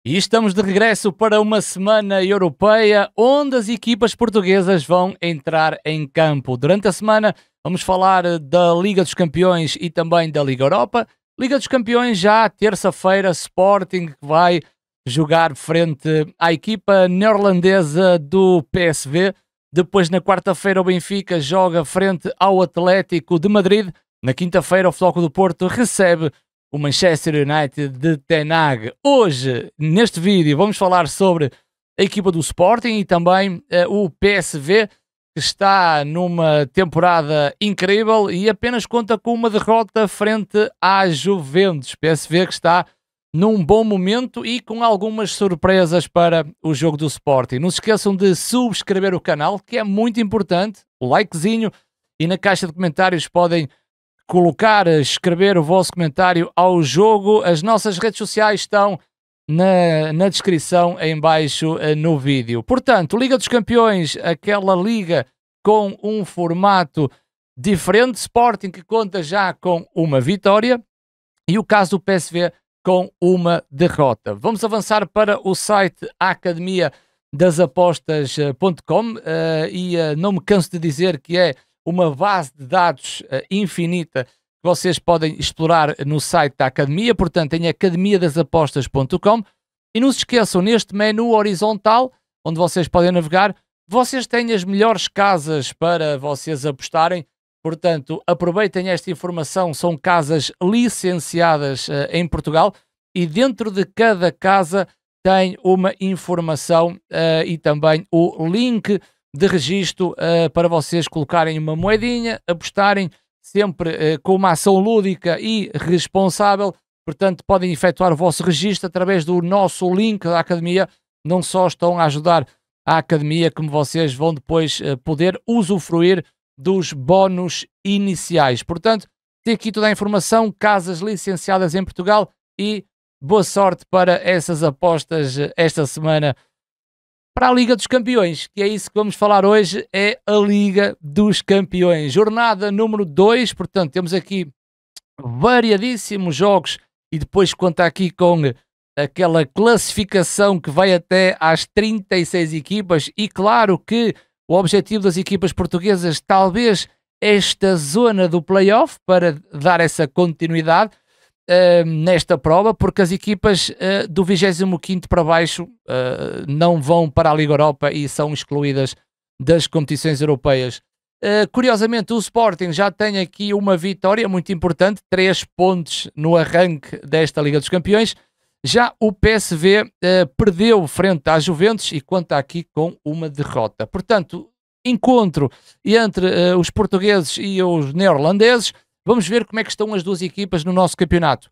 E estamos de regresso para uma semana europeia onde as equipas portuguesas vão entrar em campo. Durante a semana vamos falar da Liga dos Campeões e também da Liga Europa. Liga dos Campeões já terça-feira, Sporting vai jogar frente à equipa neerlandesa do PSV. Depois na quarta-feira o Benfica joga frente ao Atlético de Madrid. Na quinta-feira o Futebol Clube do Porto recebe o Manchester United de Ten Hag. Hoje, neste vídeo, vamos falar sobre a equipa do Sporting e também o PSV, que está numa temporada incrível e apenas conta com uma derrota frente à Juventus. PSV que está num bom momento e com algumas surpresas para o jogo do Sporting. Não se esqueçam de subscrever o canal, que é muito importante, o likezinho, e na caixa de comentários podem escrever o vosso comentário ao jogo. As nossas redes sociais estão na descrição em baixo no vídeo. Portanto, Liga dos Campeões, aquela liga com um formato diferente. Sporting que conta já com uma vitória e o caso do PSV com uma derrota. Vamos avançar para o site academiadasapostas.com e não me canso de dizer que é uma base de dados infinita que vocês podem explorar no site da Academia. Portanto, em academiadasapostas.com, e não se esqueçam, neste menu horizontal, onde vocês podem navegar, vocês têm as melhores casas para vocês apostarem. Portanto, aproveitem esta informação, são casas licenciadas em Portugal e dentro de cada casa tem uma informação e também o link de registro para vocês colocarem uma moedinha, apostarem sempre com uma ação lúdica e responsável. Portanto, podem efetuar o vosso registro através do nosso link da Academia. Não só estão a ajudar a Academia, como vocês vão depois poder usufruir dos bónus iniciais. Portanto, tem aqui toda a informação, casas licenciadas em Portugal, e boa sorte para essas apostas esta semana para a Liga dos Campeões, que é isso que vamos falar hoje, é a Liga dos Campeões. Jornada número 2, portanto, temos aqui variadíssimos jogos e depois conta aqui com aquela classificação que vai até às 36 equipas e claro que o objetivo das equipas portuguesas talvez esta zona do play-off para dar essa continuidade nesta prova, porque as equipas do 25º para baixo não vão para a Liga Europa e são excluídas das competições europeias. Curiosamente, o Sporting já tem aqui uma vitória muito importante, 3 pontos no arranque desta Liga dos Campeões. Já o PSV perdeu frente à Juventus e conta aqui com uma derrota. Portanto, encontro entre os portugueses e os neerlandeses. Vamos ver como é que estão as duas equipas no nosso campeonato.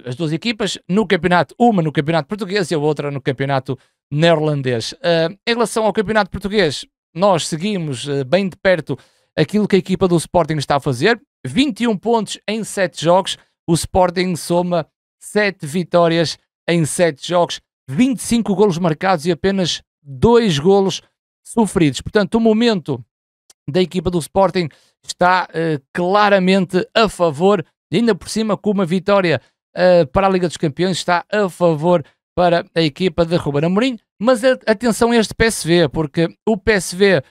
As duas equipas no campeonato, uma no campeonato português e a outra no campeonato neerlandês. Em relação ao campeonato português, nós seguimos bem de perto aquilo que a equipa do Sporting está a fazer. 21 pontos em 7 jogos. O Sporting soma 7 vitórias em 7 jogos, 25 golos marcados e apenas 2 golos sofridos. Portanto, o momento da equipa do Sporting está claramente a favor, ainda por cima com uma vitória para a Liga dos Campeões, está a favor para a equipa de Ruben Amorim. Mas atenção a este PSV, porque o PSV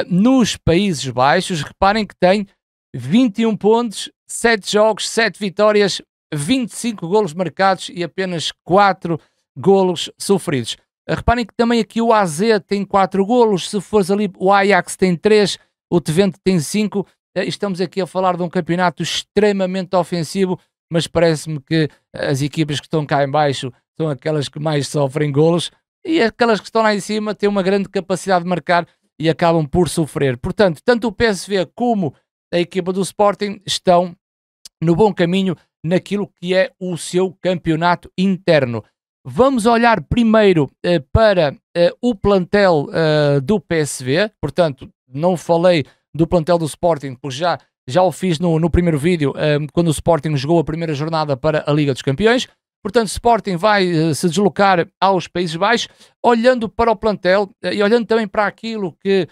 nos Países Baixos, reparem que tem 21 pontos, 7 jogos, 7 vitórias, 25 golos marcados e apenas 4 golos sofridos. Reparem que também aqui o AZ tem 4 golos, se fores ali o Ajax tem 3, o Twente tem 5. Estamos aqui a falar de um campeonato extremamente ofensivo, mas parece-me que as equipas que estão cá em baixo são aquelas que mais sofrem golos e aquelas que estão lá em cima têm uma grande capacidade de marcar e acabam por sofrer. Portanto, tanto o PSV como a equipa do Sporting estão no bom caminho naquilo que é o seu campeonato interno. Vamos olhar primeiro para o plantel do PSV. Portanto, não falei do plantel do Sporting, porque já o fiz no primeiro vídeo, quando o Sporting jogou a primeira jornada para a Liga dos Campeões. Portanto, o Sporting vai se deslocar aos Países Baixos, olhando para o plantel e olhando também para aquilo que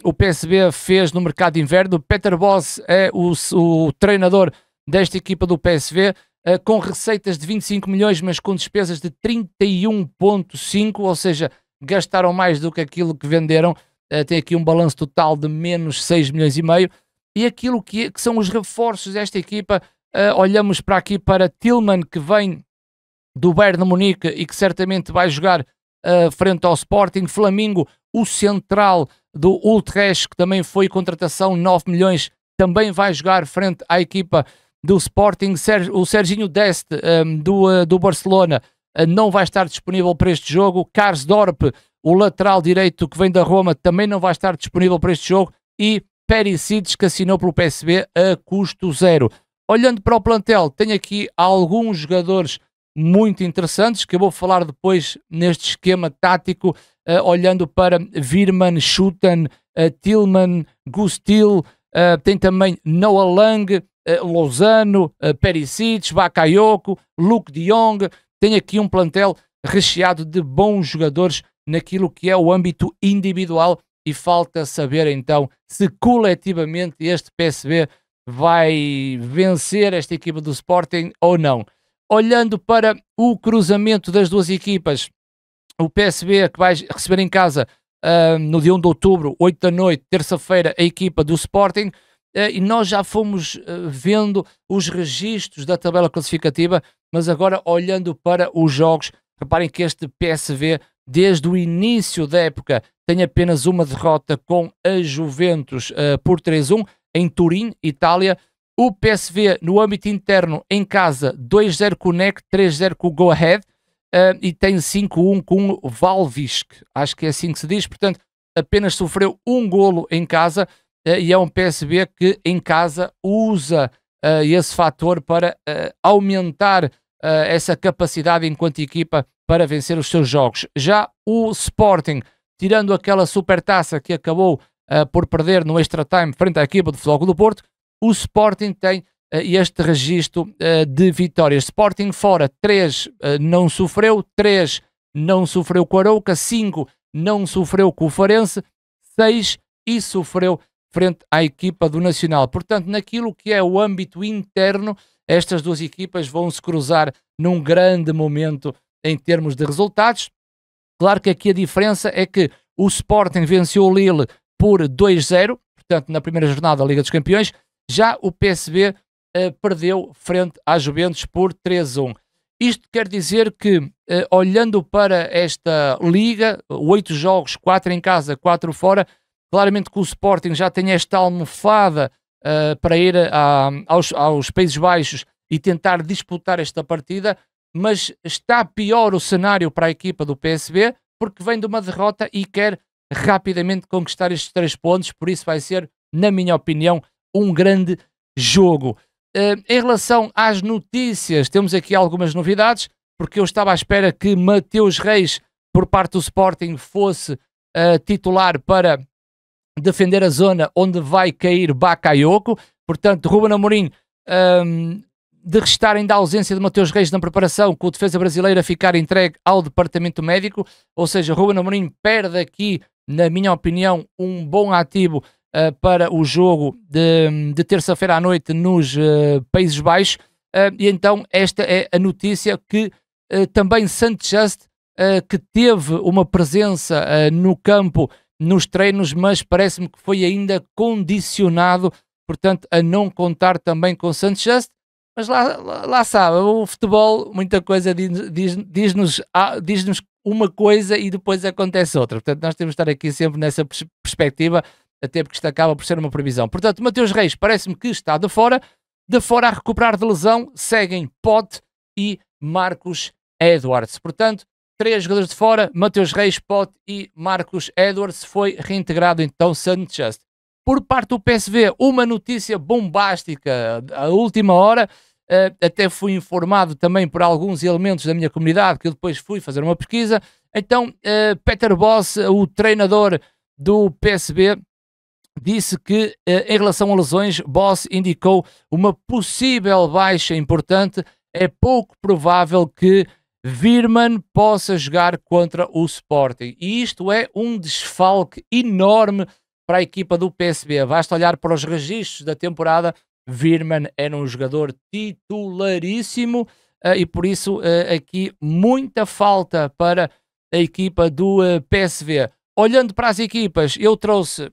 o PSV fez no mercado de inverno. Peter Bosz é o treinador desta equipa do PSV. com receitas de 25 milhões, mas com despesas de 31,5, ou seja, gastaram mais do que aquilo que venderam. Tem aqui um balanço total de menos 6 milhões e meio. E aquilo que são os reforços desta equipa, olhamos para aqui para Tillman, que vem do Bayern de Munique e que certamente vai jogar frente ao Sporting. Flamengo, o central do Utrecht, que também foi contratação 9 milhões, também vai jogar frente à equipa do Sporting. O Serginho Dest do Barcelona não vai estar disponível para este jogo. Karsdorp, o lateral direito que vem da Roma, também não vai estar disponível para este jogo. E Perisic, que assinou pelo PSV a custo zero. Olhando para o plantel, tenho aqui alguns jogadores muito interessantes que eu vou falar depois neste esquema tático, olhando para Veerman, Schutten, Tillman, Gustil, tem também Noah Lang, Lozano, Perisic, Bakayoko, Luke de Jong. Tem aqui um plantel recheado de bons jogadores naquilo que é o âmbito individual e falta saber então se coletivamente este PSV vai vencer esta equipa do Sporting ou não. Olhando para o cruzamento das duas equipas, o PSV que vai receber em casa no dia 1 de outubro, 8 da noite, terça-feira, a equipa do Sporting, e nós já fomos vendo os registros da tabela classificativa, mas agora olhando para os jogos, reparem que este PSV, desde o início da época, tem apenas uma derrota com a Juventus por 3-1 em Turim, Itália. O PSV no âmbito interno em casa 2-0 com o NEC, 3-0 com o Go Ahead e tem 5-1 com o Valvisk, acho que é assim que se diz, portanto apenas sofreu um golo em casa e é um PSV que em casa usa esse fator para aumentar essa capacidade enquanto equipa para vencer os seus jogos. Já o Sporting, tirando aquela supertaça que acabou por perder no extra time frente à equipa do Futebol Clube do Porto, o Sporting tem este registro de vitórias. Sporting fora, 3 não sofreu, 3 não sofreu com o Arouca, 5 não sofreu com o Farense, 6 e sofreu frente à equipa do Nacional. Portanto, naquilo que é o âmbito interno, estas duas equipas vão se cruzar num grande momento em termos de resultados. Claro que aqui a diferença é que o Sporting venceu o Lille por 2-0, portanto na primeira jornada da Liga dos Campeões. Já o PSV perdeu frente à Juventus por 3-1. Isto quer dizer que, olhando para esta Liga, 8 jogos, 4 em casa, 4 fora, claramente que o Sporting já tem esta almofada para ir aos Países Baixos e tentar disputar esta partida, mas está pior o cenário para a equipa do PSV, porque vem de uma derrota e quer rapidamente conquistar estes 3 pontos, por isso vai ser, na minha opinião, um grande jogo. Em relação às notícias, temos aqui algumas novidades, porque eu estava à espera que Mateus Reis, por parte do Sporting, fosse titular para defender a zona onde vai cair Bakayoko. Portanto, Ruben Amorim, de restar ainda a ausência de Mateus Reis na preparação, com o defesa brasileira ficar entregue ao departamento médico, ou seja, Ruben Amorim perde aqui, na minha opinião, um bom ativo para o jogo de terça-feira à noite nos Países Baixos, e então esta é a notícia que também Saint-Just, que teve uma presença no campo, nos treinos, mas parece-me que foi ainda condicionado, portanto, a não contar também com Saint-Just. Mas lá sabe, o futebol, muita coisa diz-nos uma coisa e depois acontece outra. Portanto, nós temos de estar aqui sempre nessa perspectiva, até porque isto acaba por ser uma previsão. Portanto, Mateus Reis parece-me que está de fora a recuperar de lesão, seguem Pote e Marcus Edwards. Portanto, 3 jogadores de fora, Mateus Reis, Pote e Marcus Edwards. Foi reintegrado então Saint-Just. Por parte do PSV, uma notícia bombástica à última hora, até fui informado também por alguns elementos da minha comunidade, que eu depois fui fazer uma pesquisa. Então, Peter Bosz, o treinador do PSV, disse que, em relação a lesões, Bosz indicou uma possível baixa importante. É pouco provável que Veerman possa jogar contra o Sporting. E isto é um desfalque enorme para a equipa do PSV. Basta olhar para os registros da temporada Virman era um jogador titularíssimo e por isso aqui muita falta para a equipa do PSV. Olhando para as equipas, eu trouxe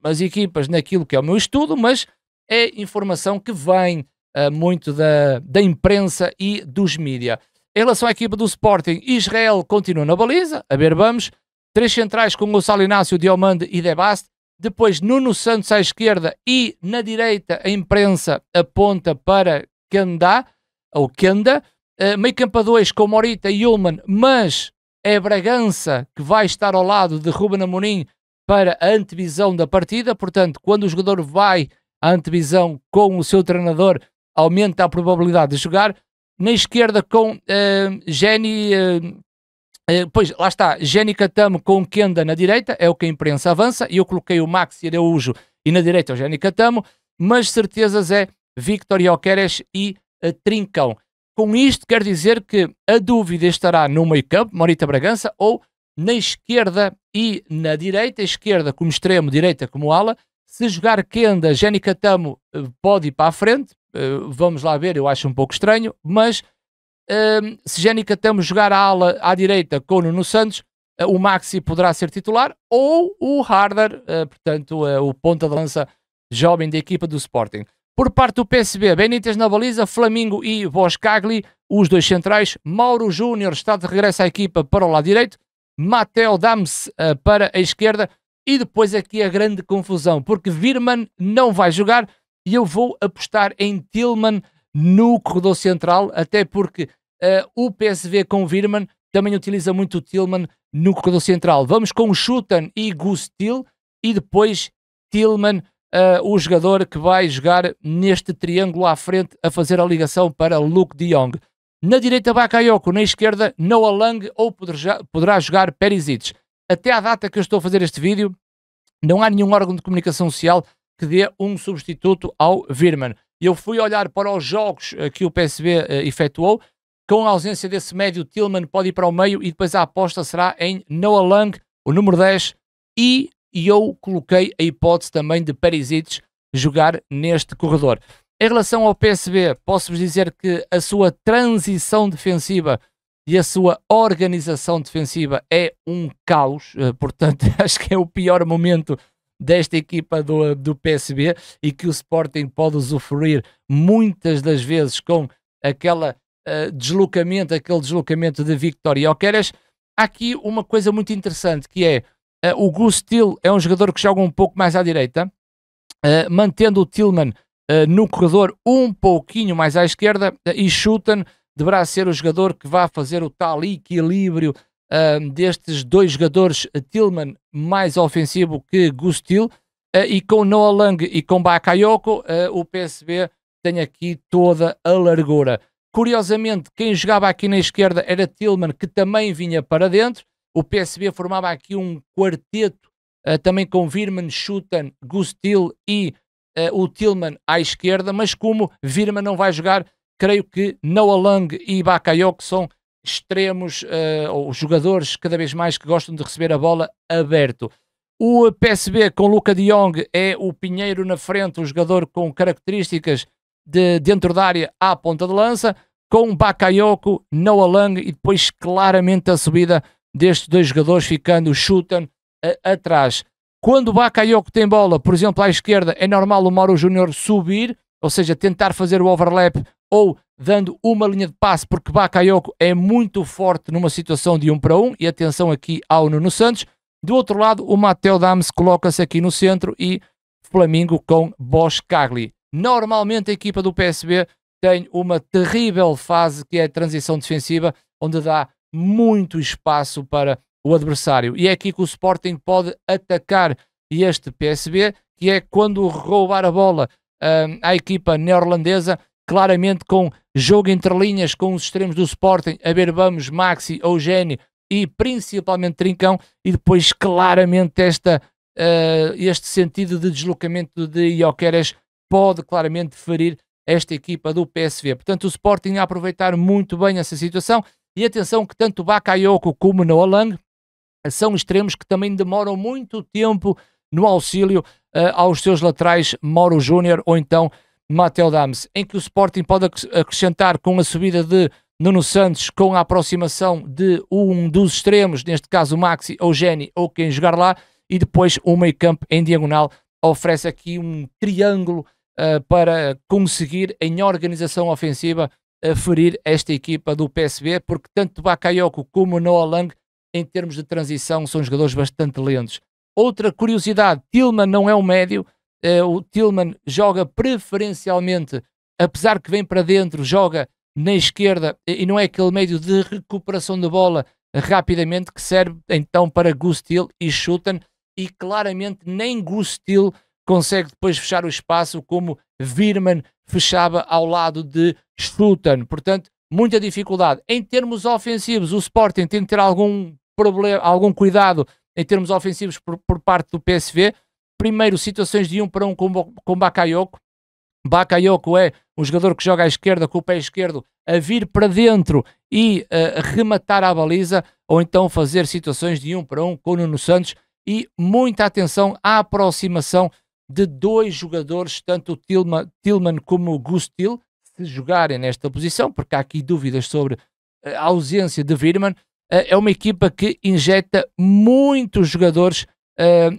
as equipas naquilo que é o meu estudo, mas é informação que vem muito da imprensa e dos mídia. Em relação à equipa do Sporting, Israel continua na baliza, a ver, vamos. 3 centrais com Gonçalo Inácio, Diomande e Debast. Depois Nuno Santos à esquerda e na direita a imprensa aponta para Kenda. Meio campo a 2 com Morita e Ullmann, mas é Bragança que vai estar ao lado de Ruben Amorim para a antevisão da partida. Portanto, quando o jogador vai à antevisão com o seu treinador, aumenta a probabilidade de jogar. Na esquerda com lá está, Jenny Catamo com Kenda na direita, é o que a imprensa avança, e eu coloquei o Maxi Araújo e na direita o Jenny Catamo, mas certezas é Victor Gyökeres e Trincão. Com isto quer dizer que a dúvida estará no meio campo, Morita Bragança, ou na esquerda e na direita, esquerda como extremo, direita como ala. Se jogar Kenda, Jenny Catamo pode ir para a frente, vamos lá ver, eu acho um pouco estranho, mas se Jenny Catamo jogar a ala à direita com o Nuno Santos, o Maxi poderá ser titular, ou o Harder, portanto o ponta de lança jovem da equipa do Sporting. Por parte do PSV, Benítez na baliza, Flamingo e Boskagli, os 2 centrais. Mauro Júnior está de regresso à equipa para o lado direito, Matteo Dams para a esquerda, e depois aqui a grande confusão, porque Virman não vai jogar e eu vou apostar em Tillman no corredor central, até porque o PSV com Virman também utiliza muito o Tillman no corredor central. Vamos com Schutten e Gustil e depois Tillman, o jogador que vai jogar neste triângulo à frente a fazer a ligação para Luke de Jong. Na direita Bakayoko, na esquerda Noah Lang ou poderá jogar Perisic. Até à data que eu estou a fazer este vídeo, não há nenhum órgão de comunicação social que dê um substituto ao Virman. Eu fui olhar para os jogos que o PSV efetuou, com a ausência desse médio, Tillman pode ir para o meio e depois a aposta será em Noah Lang, o número 10, e eu coloquei a hipótese também de Perisic jogar neste corredor. Em relação ao PSV, posso-vos dizer que a sua transição defensiva e a sua organização defensiva é um caos, portanto acho que é o pior momento desta equipa do PSV e que o Sporting pode usufruir muitas das vezes com aquele deslocamento de Victor Gyökeres. Há aqui uma coisa muito interessante que é o Gustil é um jogador que joga um pouco mais à direita, mantendo o Tillman no corredor um pouquinho mais à esquerda, e Schutten deverá ser o jogador que vai fazer o tal equilíbrio destes 2 jogadores, Tillman mais ofensivo que Gustil, e com Noah Lang e com Bakayoko, o PSV tem aqui toda a largura. Curiosamente, quem jogava aqui na esquerda era Tillman, que também vinha para dentro. O PSV formava aqui um quarteto, também com Virman, Schutten, Gustil e o Tillman à esquerda, mas como Virman não vai jogar, creio que Noah Lang e Bakayoko são extremos, ou jogadores cada vez mais que gostam de receber a bola aberto. O PSV com Luka de Jong é o Pinheiro na frente, um jogador com características de dentro da área à ponta de lança, com Bakayoko, Noah Lang e depois claramente a subida destes 2 jogadores, ficando o Schutten atrás. Quando o Bakayoko tem bola, por exemplo, à esquerda, é normal o Mauro Júnior subir, ou seja, tentar fazer o overlap ou dando uma linha de passe, porque Bakayoko é muito forte numa situação de 1 para 1, e atenção aqui ao Nuno Santos. Do outro lado, o Matteo Dams coloca-se aqui no centro e Flamingo com Boskagli. Normalmente a equipa do PSV tem uma terrível fase que é a transição defensiva, onde dá muito espaço para o adversário. E é aqui que o Sporting pode atacar este PSV, que é quando roubar a bola à equipa neerlandesa, claramente com jogo entre linhas, com os extremos do Sporting, a ver, vamos, Maxi, Eugénio e principalmente Trincão, e depois claramente este sentido de deslocamento de Gyökeres pode claramente ferir esta equipa do PSV. Portanto, o Sporting a aproveitar muito bem essa situação, e atenção que tanto Bakayoko como Noah Lang são extremos que também demoram muito tempo no auxílio aos seus laterais Mauro Júnior ou então Matteo Dames, em que o Sporting pode acrescentar com a subida de Nuno Santos, com a aproximação de um dos extremos, neste caso o Maxi ou o Geni, ou quem jogar lá, e depois o meio campo em diagonal oferece aqui um triângulo para conseguir, em organização ofensiva, ferir esta equipa do PSV, porque tanto Bakayoko como Noah Lang, em termos de transição, são jogadores bastante lentos. Outra curiosidade, Tillman não é um médio, o Tillman joga preferencialmente, apesar que vem para dentro, joga na esquerda e não é aquele médio de recuperação de bola rapidamente que serve então para Gustil e Schutten, e claramente nem Gustil consegue depois fechar o espaço como Wirman fechava ao lado de Schutten. Portanto, muita dificuldade. Em termos ofensivos, o Sporting tem que ter algum problema, algum cuidado em termos ofensivos por parte do PSV. Primeiro, situações de 1 para 1 com Bakayoko. Bakayoko é um jogador que joga à esquerda com o pé esquerdo a vir para dentro e rematar a baliza, ou então fazer situações de 1 para 1 com o Nuno Santos, e muita atenção à aproximação de dois jogadores, tanto o Tillman como o Gustil, se jogarem nesta posição, porque há aqui dúvidas sobre a ausência de Wirman. É uma equipa que injeta muitos jogadores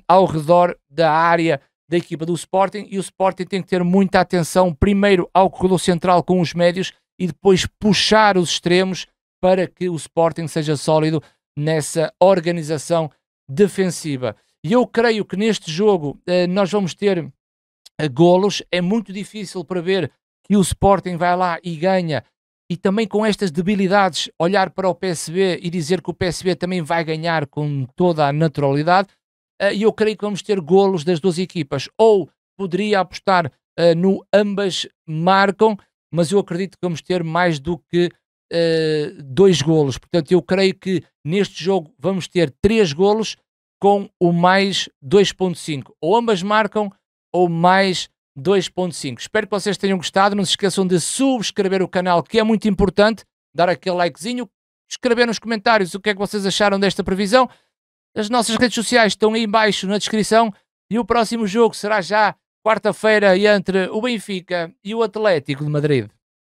ao redor da área da equipa do Sporting, e o Sporting tem que ter muita atenção primeiro ao corredor central com os médios e depois puxar os extremos para que o Sporting seja sólido nessa organização defensiva. E eu creio que neste jogo nós vamos ter golos. É muito difícil prever que o Sporting vai lá e ganha, e também com estas debilidades olhar para o PSV e dizer que o PSV também vai ganhar com toda a naturalidade. E eu creio que vamos ter golos das duas equipas, ou poderia apostar no ambas marcam, mas eu acredito que vamos ter mais do que 2 golos. Portanto, eu creio que neste jogo vamos ter 3 golos com o mais 2.5, ou ambas marcam ou mais 2.5. Espero que vocês tenham gostado. Não se esqueçam de subscrever o canal, que é muito importante, dar aquele likezinho, escrever nos comentários o que é que vocês acharam desta previsão. As nossas redes sociais estão aí embaixo na descrição, e o próximo jogo será já quarta-feira entre o Benfica e o Atlético de Madrid.